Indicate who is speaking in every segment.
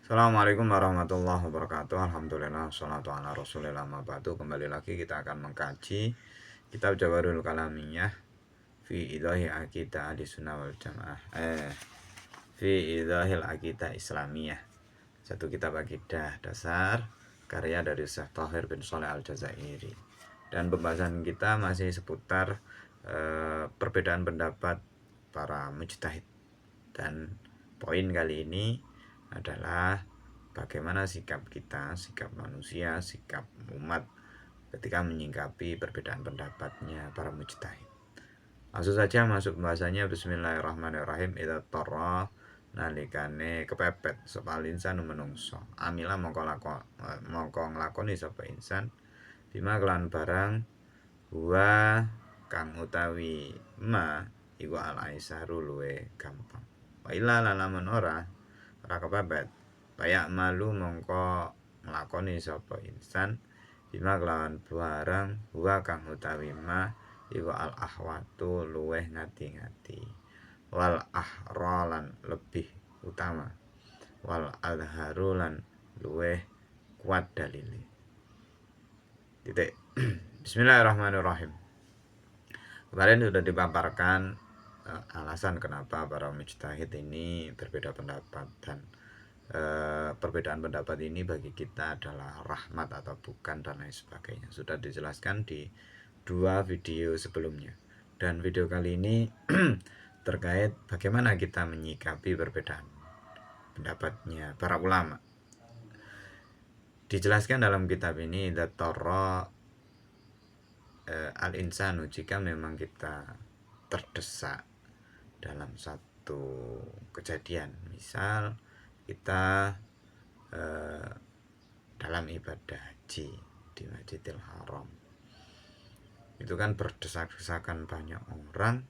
Speaker 1: Assalamualaikum warahmatullahi wabarakatuh. Alhamdulillah, salatu ala rasulillah mabadu. Kembali lagi kita akan mengkaji kitab Jawahirul Kalamiyah fi idahi aqidah ahli sunnah wal jamaah fi idahil aqidah islamiyah, satu kitab aqidah dasar karya dari Syekh Thahir bin Shalih Al-Jazairi. Dan pembahasan kita masih seputar perbedaan pendapat para mujtahid. Dan poin kali ini adalah bagaimana sikap kita, sikap manusia, sikap umat ketika menyingkapi perbedaan pendapatnya para mujtahid. Langsung saja masuk bahasanya. Bismillahirrahmanirrahim. Idza tarra nalikane kepepet sapa insan menungso, amila mongko nglakoni sapa insan bima kelan barang wa kang utawi ma iku al aisaru luwe gampang. Wa illa lamun ora kepepet payak malu mongko nglakoni sapa insan bima kelawan barang wa kang utawi ma iku al ahwatu luweh ngati-ngati, wal ahralan lebih utama, wal adharulan luweh kuat dalile. Titik. Bismillahirrahmanirrahim. Kemarin sudah dipaparkan alasan kenapa para mujtahid ini berbeda pendapat, dan perbedaan pendapat ini bagi kita adalah rahmat atau bukan dan lain sebagainya. Sudah dijelaskan di 2 video sebelumnya. Dan video kali ini terkait bagaimana kita menyikapi perbedaan pendapatnya para ulama. Dijelaskan dalam kitab ini, datara al-insanu, jika memang kita terdesak dalam satu kejadian, misal kita dalam ibadah haji di Masjidil Haram, itu kan berdesak-desakan banyak orang.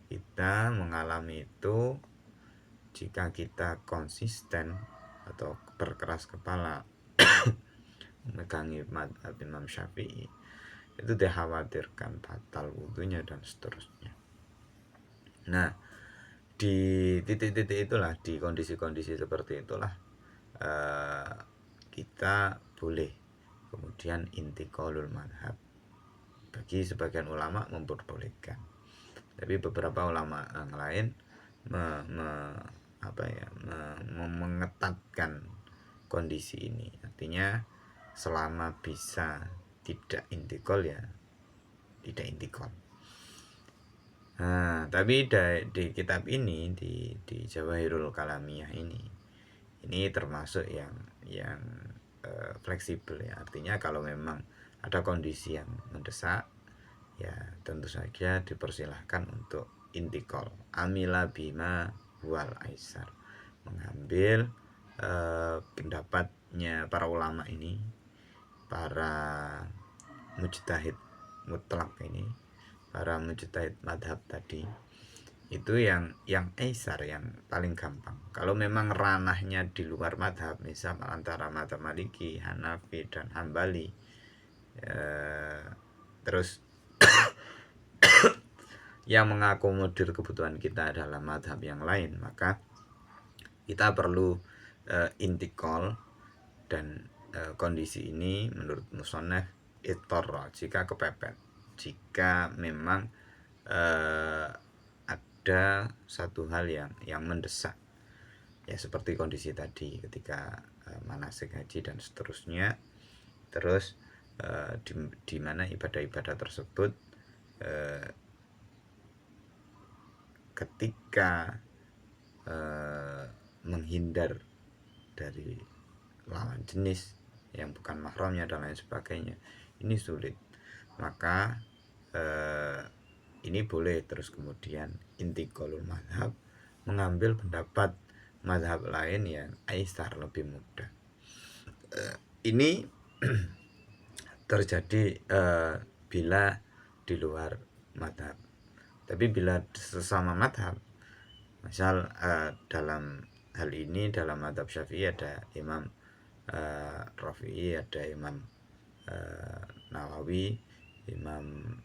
Speaker 1: Kita mengalami itu jika kita konsisten atau berkeras kepala memegangi madhab Imam Syafi'i, itu dikhawatirkan batal wudhunya dan seterusnya. Nah, di titik-titik itulah, di kondisi-kondisi seperti itulah kita boleh kemudian intiqalul madhab. Bagi sebagian ulama memperbolehkan, tapi beberapa ulama yang lain mengetatkan kondisi ini. Artinya selama bisa tidak intikal ya tidak intikal. Nah, tapi di kitab ini, di Jawahirul Kalamiyah ini termasuk yang fleksibel ya. Artinya kalau memang ada kondisi yang mendesak, ya tentu saja dipersilahkan untuk intikal. Amila bima wal aisar, mengambil pendapatnya para ulama ini, para mujtahid mutlak ini, para mujtahid madhab tadi, itu yang aisar, yang paling gampang. Kalau memang ranahnya di luar madhab, misal antara madhab Maliki, Hanafi, dan Hambali, terus yang mengakomodir kebutuhan kita adalah madhab yang lain, maka kita perlu intikal. Dan kondisi ini menurut musannaf ittarra, jika kepepet, jika memang ada satu hal yang mendesak, ya seperti kondisi tadi ketika manasik haji dan seterusnya. Terus di mana ibadah-ibadah tersebut ketika menghindar dari lawan jenis yang bukan mahramnya dan lain sebagainya, ini sulit, maka ini boleh terus kemudian intiqalul madhab, mengambil pendapat madhab lain yang aisar, lebih mudah. Ini terjadi bila di luar madhab. Tapi bila sesama madhab, misal dalam hal ini dalam madhab Syafi'i ada Imam Rafi'i, ada Imam Nawawi, Imam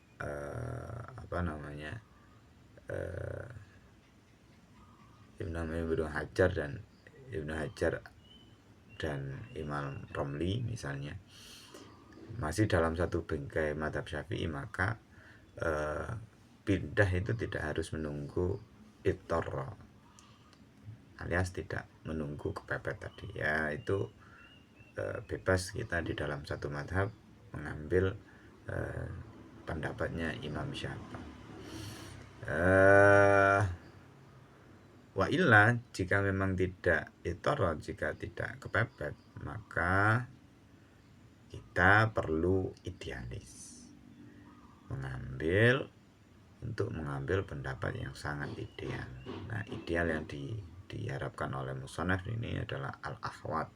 Speaker 1: Ibnu Hajar dan Ibnu Hajar dan Imam Romli misalnya masih dalam satu bingkai madhab Syafi'i, maka pindah itu tidak harus menunggu ittor, alias tidak menunggu kepepet tadi ya. Itu bebas kita di dalam satu madhab mengambil pendapatnya Imam Syafi'i. Wa illa, jika memang tidak ittor, jika tidak kepepet, maka kita perlu idealis, mengambil pendapat yang sangat ideal. Nah, ideal yang diharapkan oleh musannaf ini adalah al-ahwat,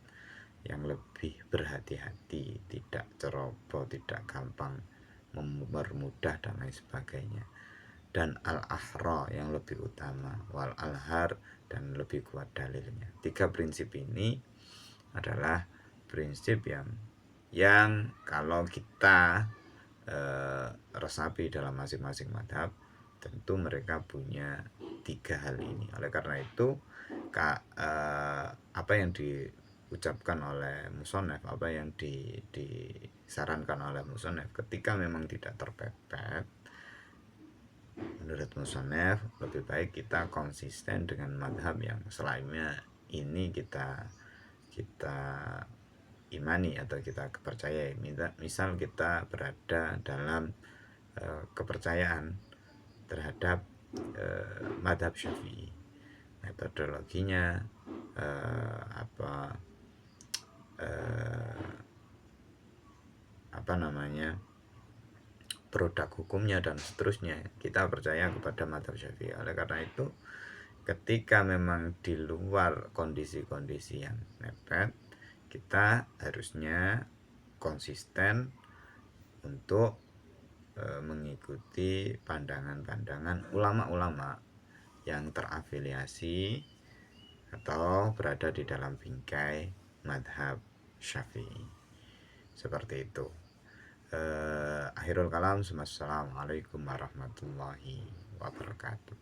Speaker 1: yang lebih berhati-hati, tidak ceroboh, tidak gampang mempermudah dan lain sebagainya. Dan al-ahra, yang lebih utama, wal alhar, dan lebih kuat dalilnya. 3 prinsip ini adalah prinsip yang kalau kita resapi dalam masing-masing madhab, tentu mereka punya 3 hal ini. Oleh karena itu apa yang diucapkan oleh musannaf, apa yang disarankan oleh musannaf, ketika memang tidak terpepet, menurut musannaf lebih baik kita konsisten dengan madhab yang selainnya ini kita imani atau kita percayai. Misal kita berada dalam kepercayaan terhadap madhab Syafi'i, metodologinya apa namanya, produk hukumnya dan seterusnya, kita percaya kepada madhab Syafi'i. Oleh karena itu, ketika memang di luar kondisi-kondisi yang mepet, kita harusnya konsisten untuk mengikuti pandangan-pandangan ulama-ulama yang terafiliasi atau berada di dalam bingkai madhab Syafi'i. Seperti itu. Akhirul kalam. Assalamualaikum warahmatullahi wabarakatuh.